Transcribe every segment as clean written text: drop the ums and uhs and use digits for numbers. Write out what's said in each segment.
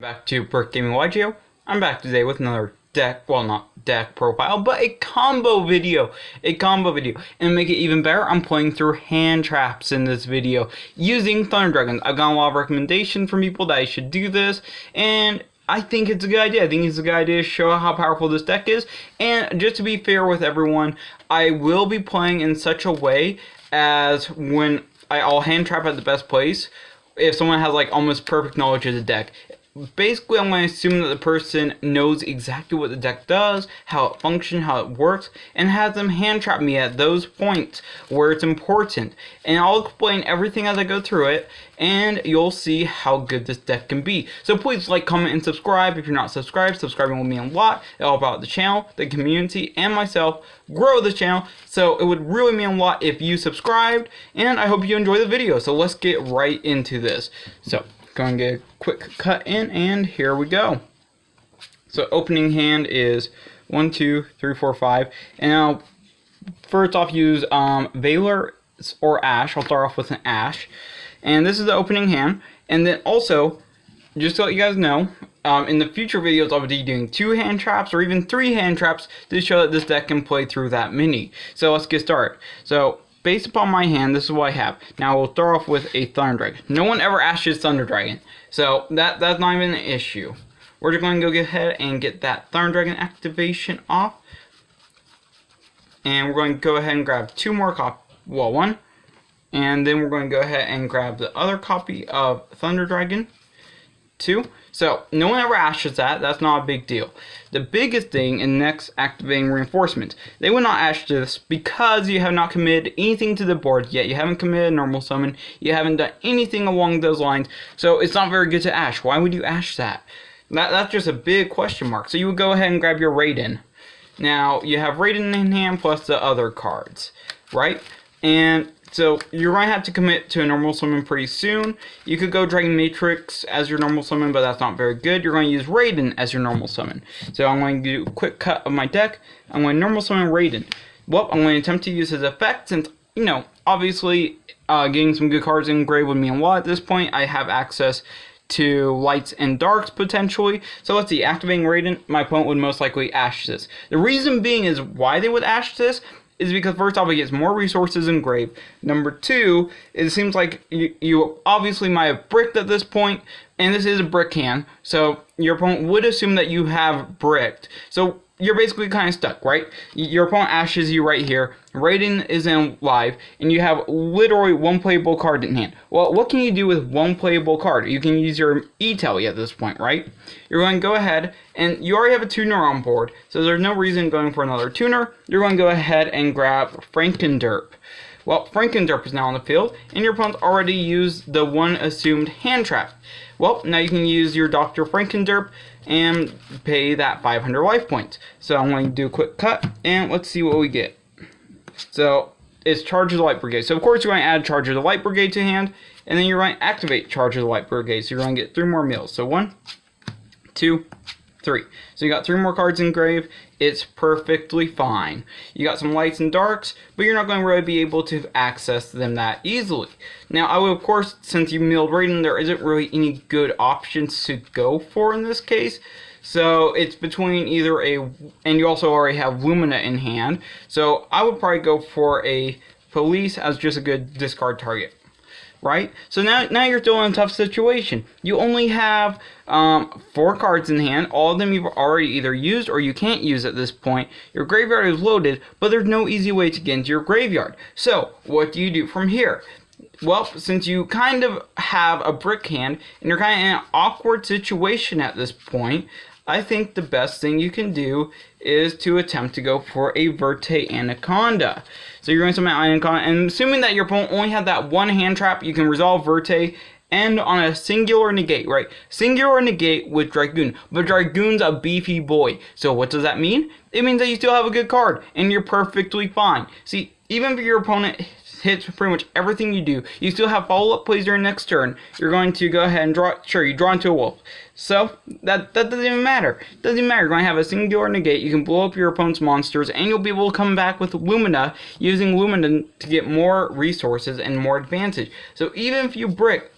Back to Brick Gaming YGO. I'm back today with another deck, well, not deck profile, but a combo video. And to make it even better, I'm playing through hand traps in this video using Thunder Dragons. I've gotten a lot of recommendations from people that I should do this, and I think it's a good idea. I think it's a good idea to show how powerful this deck is. And just to be fair with everyone, I will be playing in such a way as when I'll hand trap at the best place if someone has like almost perfect knowledge of the deck. Basically, I'm going to assume that the person knows exactly what the deck does, how it functions, how it works, and has them hand trap me at those points where it's important. And I'll explain everything as I go through it, and you'll see how good this deck can be. So please like, comment, and subscribe. If you're not subscribed, subscribing will mean a lot. It'll help out the channel, the community, and myself grow the channel. So it would really mean a lot if you subscribed, and I hope you enjoy the video. So let's get right into this. So going to get a quick cut in, and here we go. So opening hand is 1, 2, 3, 4, 5, and I'll first off use Valor or Ash. I'll start off with an Ash, and this is the opening hand. And then also, just to let you guys know, in the future videos I'll be doing 2 hand traps or even 3 hand traps to show that this deck can play through that many. So let's get started. So based upon my hand, this is what I have. Now we'll start off with a Thunder Dragon. No one ever ashes Thunder Dragon, so that's not even an issue. We're just going to go ahead and get that Thunder Dragon activation off. And we're going to go ahead and grab 2 more one. And then we're going to go ahead and grab the other copy of Thunder Dragon 2. So no one ever ashes that. That's not a big deal. The biggest thing in next activating reinforcements, they will not ash this because you have not committed anything to the board yet. You haven't committed a normal summon. You haven't done anything along those lines. So it's not very good to ash. Why would you ash that? That's just a big question mark. So you would go ahead and grab your Raiden. Now you have Raiden in hand plus the other cards, right? And so you're going to have to commit to a normal summon pretty soon. You could go Dragon Matrix as your normal summon, but that's not very good. You're going to use Raiden as your normal summon. So I'm going to do a quick cut of my deck. I'm going to normal summon Raiden. Well, I'm going to attempt to use his effect since, you know, obviously getting some good cards in grave would mean a lot at this point. I have access to lights and darks potentially. So let's see, activating Raiden, my opponent would most likely ash this. The reason being is why they would ash this is because first off, it gets more resources in grave. Number 2, it seems like you obviously might have bricked at this point, and this is a brick hand, so your opponent would assume that you have bricked. So you're basically kind of stuck, right? Your opponent ashes you right here. Raiden is in live, and you have literally 1 playable card in hand. Well, what can you do with 1 playable card? You can use your E-Telly at this point, right? You're going to go ahead, and you already have a tuner on board, so there's no reason going for another tuner. You're going to go ahead and grab Frankenderp. Well, Frankenderp is now on the field, and your opponent already used the 1 assumed hand trap. Well, now you can use your Dr. Frankenderp and pay that 500 life points. So I'm going to do a quick cut, and let's see what we get. So it's Charge of the Light Brigade. So of course you're going to add Charge of the Light Brigade to hand, and then you're going to activate Charge of the Light Brigade. So you're going to get 3 more meals. So 1, 2, 3. So you got 3 more cards in grave. It's perfectly fine. You got some lights and darks, but you're not going to really be able to access them that easily. Now, I would, of course, since you milled Raiden, there isn't really any good options to go for in this case. So it's between either and you also already have Lumina in hand. So I would probably go for a Police as just a good discard target. Right? So now you're still in a tough situation. You only have 4 cards in hand. All of them you've already either used or you can't use at this point. Your graveyard is loaded, but there's no easy way to get into your graveyard. So what do you do from here? Well, since you kind of have a brick hand and you're kind of in an awkward situation at this point, I think the best thing you can do is to attempt to go for a Verte Anaconda. So you're going to summon Anaconda, and assuming that your opponent only had that 1 hand trap, you can resolve Verte and on a singular negate, right? Singular negate with Dragoon, but Dragoon's a beefy boy. So what does that mean? It means that you still have a good card, and you're perfectly fine. See, even if your opponent hits pretty much everything you do, you still have follow-up plays during next turn. You're going to go ahead and draw, sure, you draw into a wolf. So, that doesn't even matter. It doesn't even matter. You're going to have a singular negate. You can blow up your opponent's monsters, and you'll be able to come back with Lumina, using Lumina to get more resources and more advantage. So, even if you brick,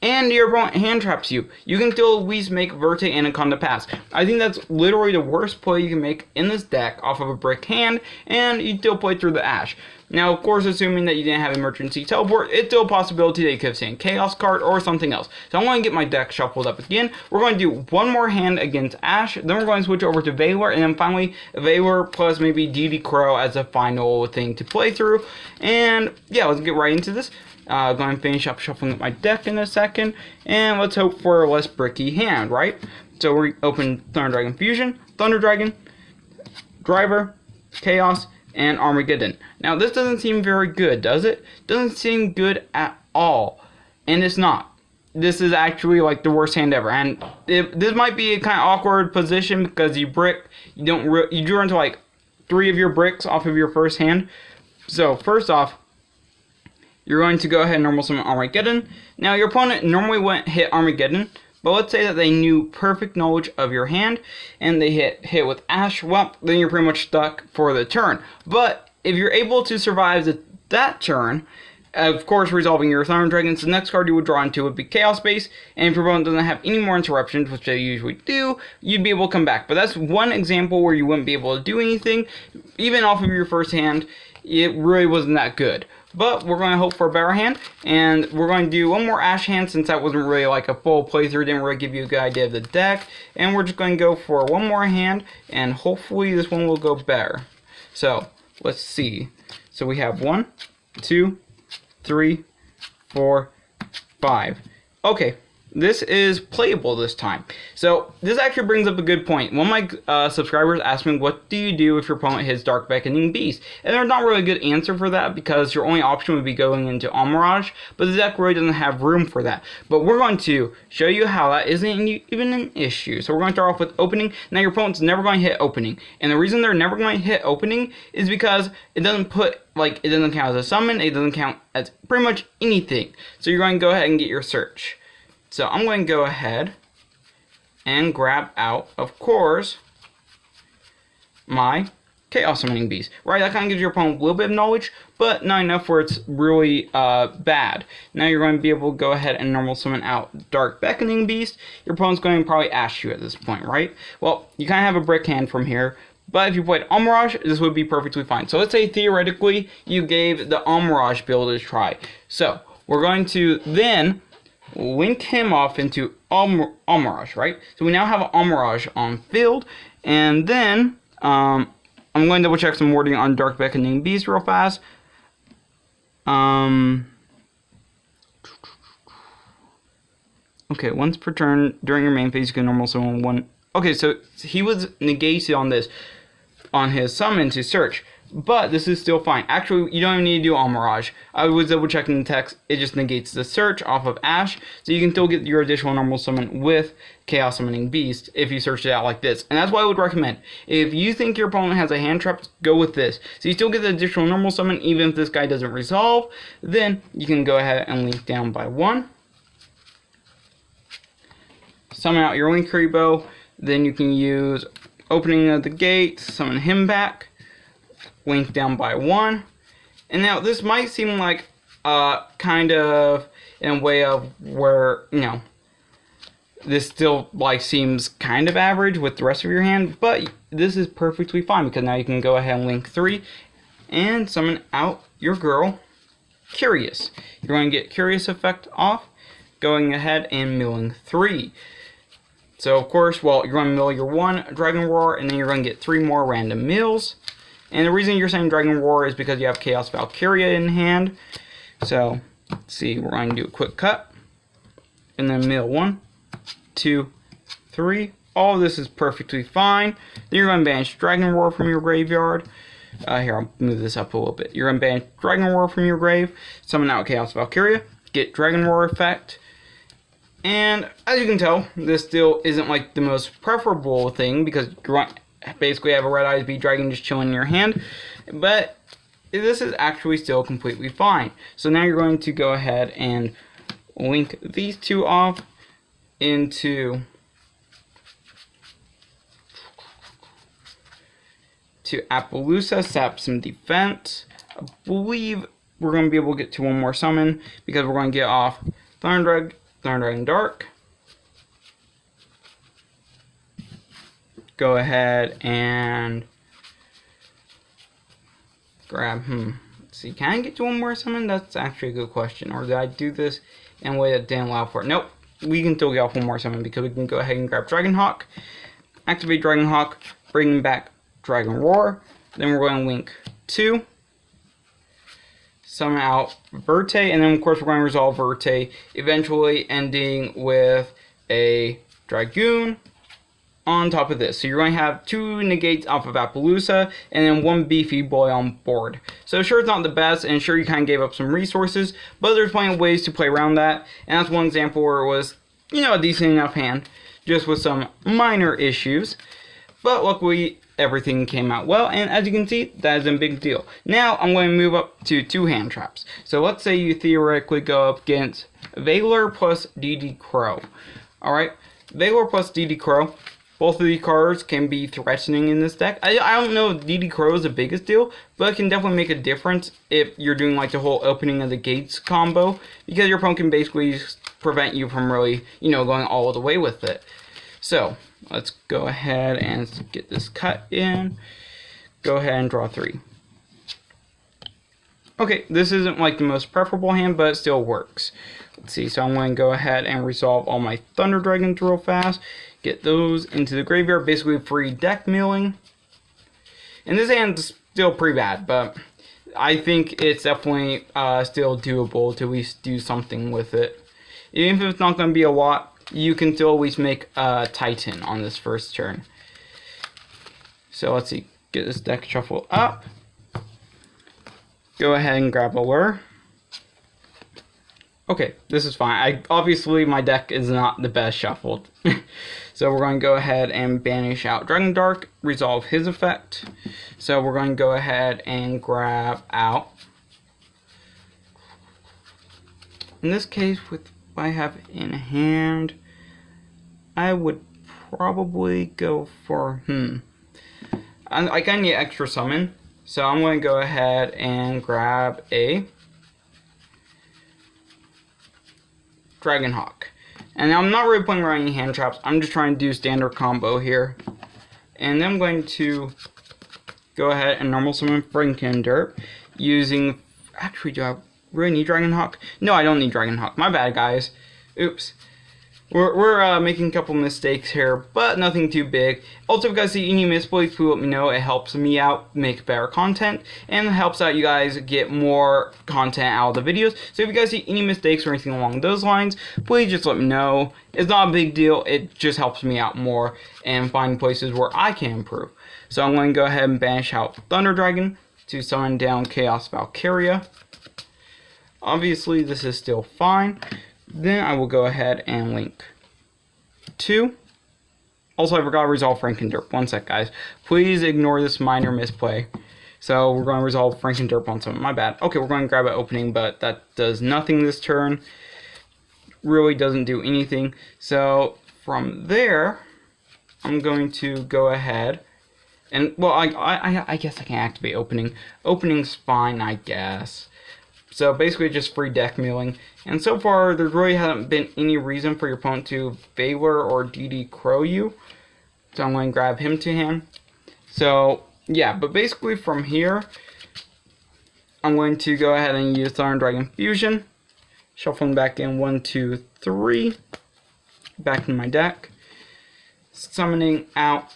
and your opponent hand traps you, you can still at least make Verte Anaconda pass. I think that's literally the worst play you can make in this deck off of a brick hand, and you still play through the Ash. Now, of course, assuming that you didn't have emergency teleport, it's still a possibility that you could have seen Chaos card or something else. So I'm going to get my deck shuffled up again. We're going to do one more hand against Ash, then we're going to switch over to Valor, and then finally Valor plus maybe DD Crow as a final thing to play through. And yeah, let's get right into this. Going to finish up shuffling up my deck in a second, and let's hope for a less bricky hand, right? So we open Thunder Dragon Fusion, Thunder Dragon, Driver, Chaos, and Armageddon. Now this doesn't seem very good, does it? Doesn't seem good at all, and it's not. This is actually like the worst hand ever, and this might be a kind of awkward position because you drew into like 3 of your bricks off of your first hand. So first off, you're going to go ahead and normal summon Armageddon. Now your opponent normally wouldn't hit Armageddon, but let's say that they knew perfect knowledge of your hand and they hit with Ash, well, then you're pretty much stuck for the turn. But if you're able to survive that turn, of course resolving your Thunder Dragons, the next card you would draw into would be Chaos Base, and if your opponent doesn't have any more interruptions, which they usually do, you'd be able to come back. But that's one example where you wouldn't be able to do anything, even off of your first hand. It really wasn't that good. But we're going to hope for a better hand, and we're going to do one more Ash hand since that wasn't really like a full playthrough, didn't really give you a good idea of the deck. And we're just going to go for one more hand, and hopefully this one will go better. So, let's see. So we have 1, 2, 3, 4, 5. Okay, this is playable this time. So this actually brings up a good point. One of my subscribers asked me, what do you do if your opponent hits Dark Beckoning Beast? And there's not really a good answer for that because your only option would be going into Amirage, but the deck really doesn't have room for that. But we're going to show you how that isn't even an issue. So we're going to start off with opening. Now your opponent's never going to hit opening. And the reason they're never going to hit opening is because it doesn't count as a summon, it doesn't count as pretty much anything. So you're going to go ahead and get your search. So I'm going to go ahead and grab out, of course, my Chaos Summoning Beast. Right, that kind of gives your opponent a little bit of knowledge, but not enough where it's really bad. Now you're going to be able to go ahead and normal summon out Dark Beckoning Beast. Your opponent's going to probably ash you at this point, right? Well, you kind of have a brick hand from here, but if you played Amirage, this would be perfectly fine. So let's say theoretically you gave the Amirage build a try. So we're going to then link him off into Amirage, right? So we now have Amirage on field, and then I'm going to double check some wording on Dark Beckoning Beast real fast. Okay, once per turn during your main phase, you can normal summon one. Okay, so he was negated on this, on his summon to search. But this is still fine. Actually, you don't even need to do Amirage. I was double checking the text. It just negates the search off of Ash. So you can still get your additional normal summon with Chaos Summoning Beast if you search it out like this. And that's what I would recommend. If you think your opponent has a hand trap, go with this. So you still get the additional normal summon even if this guy doesn't resolve. Then you can go ahead and link down by 1. Summon out your Link Rebo. Then you can use Opening of the Gate, summon him back. Link down by 1. And now this might seem like kind of in a way of where, you know, this still like seems kind of average with the rest of your hand, but this is perfectly fine because now you can go ahead and link 3 and summon out your girl Curious. You're going to get Curious effect off, going ahead and milling 3. So of course, well, you're going to mill your 1 Dragon Roar, and then you're going to get 3 more random mills. And the reason you're saying Dragon Roar is because you have Chaos Valkyria in hand. So, let's see, we're going to do a quick cut. And then mill 1, 2, 3. All of this is perfectly fine. Then you're going to banish Dragon Roar from your graveyard. Here, I'll move this up a little bit. You're going to banish Dragon Roar from your grave. Summon out Chaos Valkyria. Get Dragon Roar effect. And as you can tell, this still isn't like the most preferable thing because you're basically have a Red Eyes Beast Dragon just chilling in your hand, but this is actually still completely fine. So now you're going to go ahead and link these 2 off into Appaloosa, sap some defense. Thunder Dragon Dark. Go ahead and grab, let's see, can I get to one more summon? That's actually a good question. Or did I do this in a way that didn't allow for it? Nope, we can still get off one more summon because we can go ahead and grab Dragonhawk, activate Dragonhawk, bring back Dragon Roar. Then we're going to link 2, summon out Verte, and then of course we're going to resolve Verte, eventually ending with a Dragoon on top of this. So you're going to have 2 negates off of Appaloosa, and then 1 beefy boy on board. So sure, it's not the best, and sure, you kind of gave up some resources, but there's plenty of ways to play around that, and that's one example where it was, you know, a decent enough hand, just with some minor issues. But luckily, everything came out well, and as you can see, that is a big deal. Now, I'm going to move up to 2 hand traps. So let's say you theoretically go up against Valor plus DD Crow. Alright, Valor plus DD Crow. Both of these cards can be threatening in this deck. I don't know if DD Crow is the biggest deal, but it can definitely make a difference if you're doing like the whole opening of the gates combo, because your opponent can basically prevent you from really, you know, going all the way with it. So, let's go ahead and get this cut in. Go ahead and draw 3. Okay, this isn't like the most preferable hand, but it still works. Let's see, so I'm going to go ahead and resolve all my Thunder Dragons real fast. Get those into the graveyard, basically free deck milling. And this hand's still pretty bad, but I think it's definitely still doable to at least do something with it. Even if it's not going to be a lot, you can still at least make a Titan on this first turn. So let's see, get this deck shuffled up. Go ahead and grab a lure. Okay, this is fine. Obviously, my deck is not the best shuffled. So we're going to go ahead and banish out Dragon Dark, resolve his effect. So we're going to go ahead and grab out. In this case, with what I have in hand, I would probably go for, I kind of need extra summon. So I'm going to go ahead and grab a Dragonhawk. And I'm not really playing around any hand traps. I'm just trying to do standard combo here. And then I'm going to go ahead and normal summon Frankenderp using... Actually, do I really need Dragonhawk? No, I don't need Dragonhawk. My bad, guys. Oops. We're making a couple mistakes here, but nothing too big. Also, if you guys see any misplays, please let me know. It helps me out make better content, and it helps out you guys get more content out of the videos. So if you guys see any mistakes or anything along those lines, please just let me know. It's not a big deal. It just helps me out more and find places where I can improve. So I'm going to go ahead and banish out Thunder Dragon to summon down Chaos Valkyria. Obviously, this is still fine. Then I will go ahead and link 2. Also, I forgot to resolve Frankenderp. One sec, guys. Please ignore this minor misplay. So we're going to resolve Frankenderp on summon. My bad. Okay, we're going to grab an opening, but that does nothing this turn. Really doesn't do anything. So from there, I'm going to go ahead and, well, I guess I can activate opening. Opening's fine, I guess. So basically just free deck milling. And so far, there really hasn't been any reason for your opponent to Valor or DD Crow you. So I'm going to grab him to hand. So, yeah, but basically from here, I'm going to go ahead and use Thunder Dragon Fusion. Shuffling back in 1, 2, 3. Back in my deck. Summoning out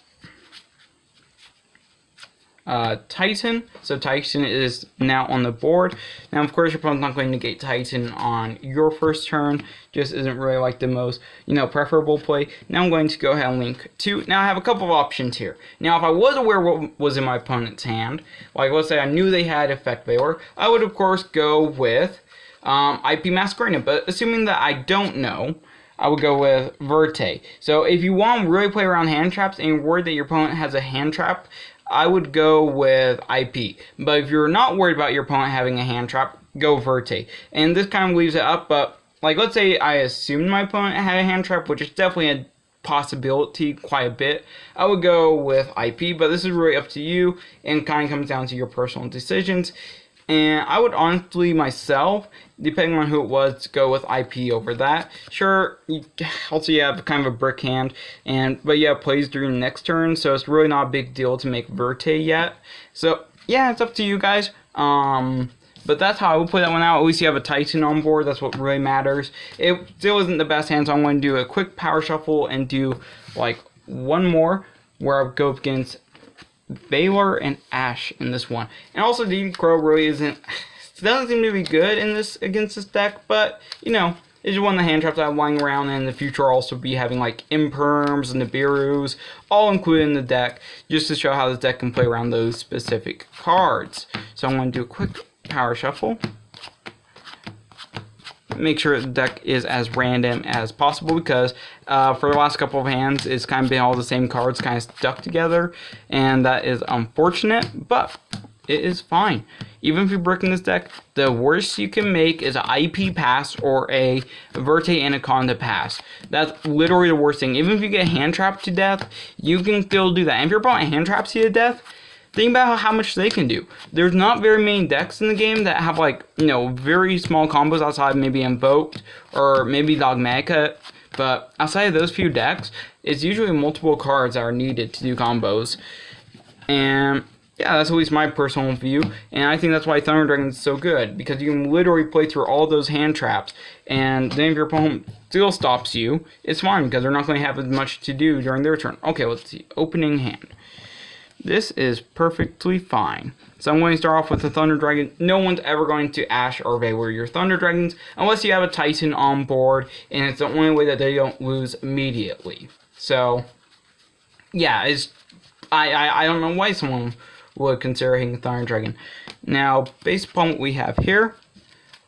Titan. So Titan is now on the board. Now, of course, your opponent's not going to negate Titan on your first turn. Just isn't really like the most, preferable play. Now I'm going to go ahead and link 2. Now I have a couple of options here. Now, if I was aware what was in my opponent's hand, like let's say I knew they had Effect Valor, I would of course go with IP Masquerade. But assuming that I don't know, I would go with Verte. So if you want to really play around hand traps and you're worried that your opponent has a hand trap, I would go with IP. But if you're not worried about your opponent having a hand trap, go Verte. And this kind of leaves it up, but like let's say I assumed my opponent had a hand trap, which is definitely a possibility quite a bit, I would go with IP, but this is really up to you and kind of comes down to your personal decisions. And I would honestly myself, depending on who it was, go with IP over that. Sure, also you have kind of a brick hand, but you have plays during the next turn, so it's really not a big deal to make Verte yet. So yeah, it's up to you guys. But that's how I would play that one out. At least you have a Titan on board. That's what really matters. It still isn't the best hand, so I'm going to do a quick power shuffle and do like one more where I go up against Valor and Ash in this one. And also DD Crow really doesn't seem to be good in this against this deck, but you know, it's just one of the hand traps I have lying around, and in the future I'll also be having like Imperms and Nibiru's all included in the deck, just to show how this deck can play around those specific cards. So I'm going to do a quick power shuffle. Make sure the deck is as random as possible, because for the last couple of hands it's kind of been all the same cards kind of stuck together, and that is unfortunate, but it is fine. Even if you're bricking this deck, the worst you can make is an IP pass or a Verte Anaconda pass. That's literally the worst thing. Even if you get hand trapped to death, you can still do that. And if your opponent hand traps you to death, think about how much they can do. There's not very many decks in the game that have, like, you know, very small combos outside maybe Invoked or maybe Dogmatica. But outside of those few decks, it's usually multiple cards that are needed to do combos. And yeah, that's at least my personal view. And I think that's why Thunder Dragon is so good, because you can literally play through all those hand traps. And then if your opponent still stops you, it's fine, because they're not going to have as much to do during their turn. Okay, let's see. Opening hand. This is perfectly fine. So I'm going to start off with the Thunder Dragon. No one's ever going to Ash or Valor your Thunder Dragons unless you have a Titan on board, and it's the only way that they don't lose immediately. So yeah, I don't know why someone would consider hitting Thunder Dragon. Now, based upon what we have here,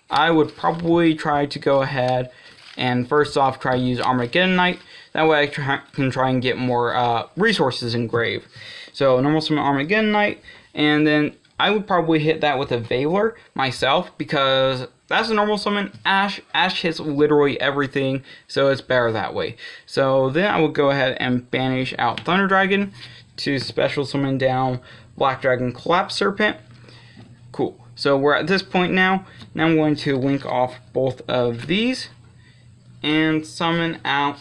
I would probably try to go ahead and first off try to use Armageddon Knight. That way I can try and get more resources in Grave. So normal summon Armageddon Knight, and then I would probably hit that with a Valor myself, because that's a normal summon. Ash hits literally everything, so it's better that way. So then I would go ahead and banish out Thunder Dragon to special summon down Black Dragon Collapse Serpent. Cool. So we're at this point now. Now I'm going to link off both of these and summon out.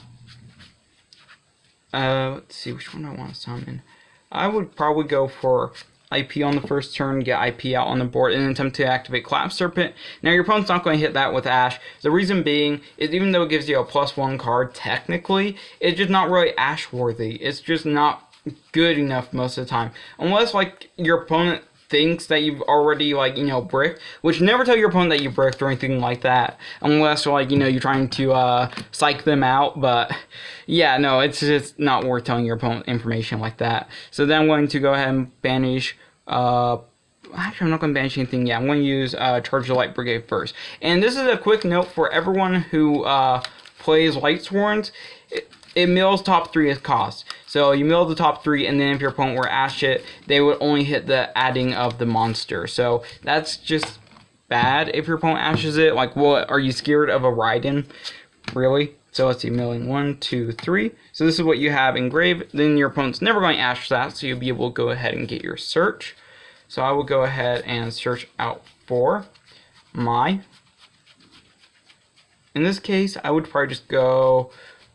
Let's see, which one I want to summon. I would probably go for IP on the first turn, get IP out on the board, and attempt to activate Collapse Serpent. Now your opponent's not going to hit that with Ash. The reason being is, even though it gives you a +1 card, technically, it's just not really Ash worthy. It's just not good enough most of the time. Unless, like, your opponent thinks that you've already, like, you know, bricked, which never tell your opponent that you bricked or anything like that, unless, like, you know, you're trying to psych them out. But yeah, no, it's just not worth telling your opponent information like that. So then I'm going to go ahead and banish actually, I'm not going to banish anything yet. I'm going to use Charge the Light Brigade first. And this is a quick note for everyone who plays Light Sworns. It mills top 3 as cost. So you mill the top 3, and then if your opponent were to Ash it, they would only hit the adding of the monster. So that's just bad if your opponent Ashes it. Like, what, are you scared of a Raiden? Really? So let's see, milling 1, 2, 3. So this is what you have engraved. Then your opponent's never going to Ash that, so you'll be able to go ahead and get your search. So I will go ahead and search out for my. In this case, I would probably just go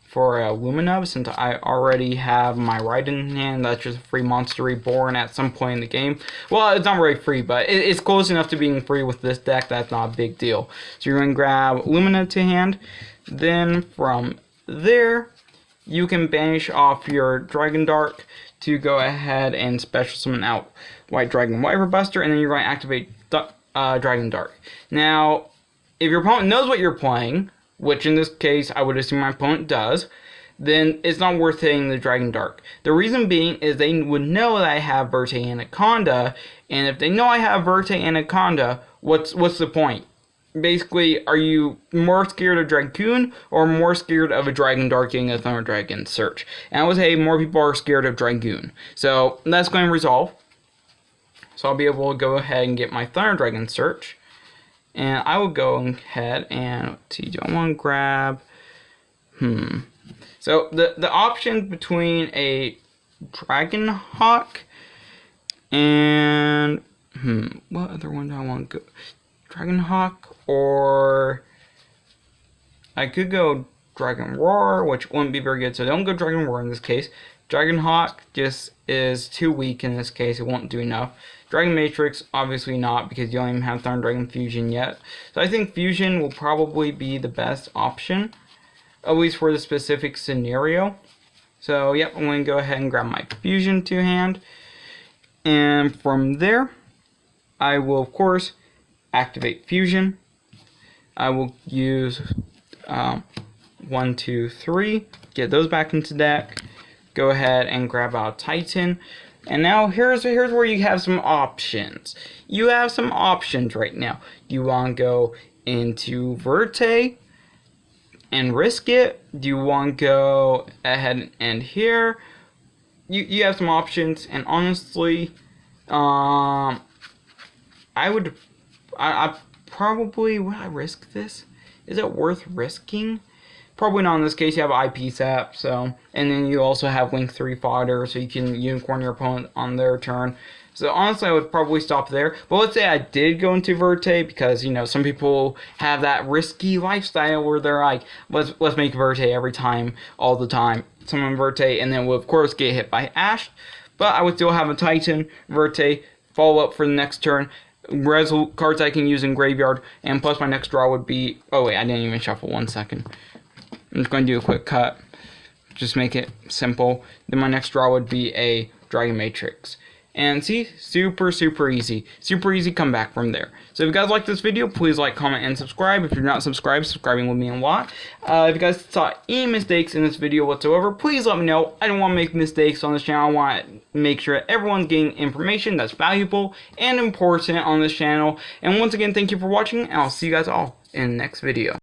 for a Luminub, since I already have my Raiden in hand. That's just a free monster reborn at some point in the game. Well, it's not really free, but it's close enough to being free with this deck. That's not a big deal. So you're going to grab Lumina to hand. Then from there, you can banish off your Dragon Dark to go ahead and special summon out White Dragon Wyver Buster, and then you're going to activate Dragon Dark. Now, if your opponent knows what you're playing, which in this case I would assume my opponent does, then it's not worth hitting the Dragon Dark. The reason being is they would know that I have Verte Anaconda, and if they know I have Verte Anaconda, what's the point? Basically, are you more scared of Dragoon or more scared of a Dragon Dark getting a Thunder Dragon search? And I would say more people are scared of Dragoon. So that's going to resolve. So I'll be able to go ahead and get my Thunder Dragon search. And I will go ahead and, let's see, do I want to grab, So the option between a Dragon Hawk and, What other one do I want to go? Dragon Hawk, or I could go Dragon Roar, which wouldn't be very good, so don't go Dragon Roar in this case. Dragon Hawk just is too weak in this case, it won't do enough. Dragon Matrix, obviously not, because you don't even have Thunder Dragon Fusion yet. So I think Fusion will probably be the best option, at least for the specific scenario. So yep, I'm going to go ahead and grab my Fusion to hand. And from there, I will of course activate Fusion. I will use 1, 2, 3, get those back into deck. Go ahead and grab out Titan. And now here's where you have some options. You have some options right now. You want to go into Verte and risk it? Do you want to go ahead and end here? You have some options, and honestly, I probably, would I risk this? Is it worth risking? Probably not in this case. You have IP sap, so, and then you also have Link 3 fodder, so you can unicorn your opponent on their turn. So honestly, I would probably stop there. But let's say I did go into Verte, because you know some people have that risky lifestyle where they're like, let's make Verte every time, all the time. Summon Verte, and then we'll of course get hit by Ash. But I would still have a Titan, Verte, follow up for the next turn. Cards I can use in graveyard, and plus my next draw would be. Oh wait, I didn't even shuffle. 1 second. I'm just going to do a quick cut, just make it simple. Then my next draw would be a Dragon Matrix. And see, super easy. Super easy comeback from there. So if you guys like this video, please like, comment, and subscribe. If you're not subscribed, subscribing would mean a lot. If you guys saw any mistakes in this video whatsoever, please let me know. I don't want to make mistakes on this channel. I want to make sure that everyone's getting information that's valuable and important on this channel. And once again, thank you for watching, and I'll see you guys all in the next video.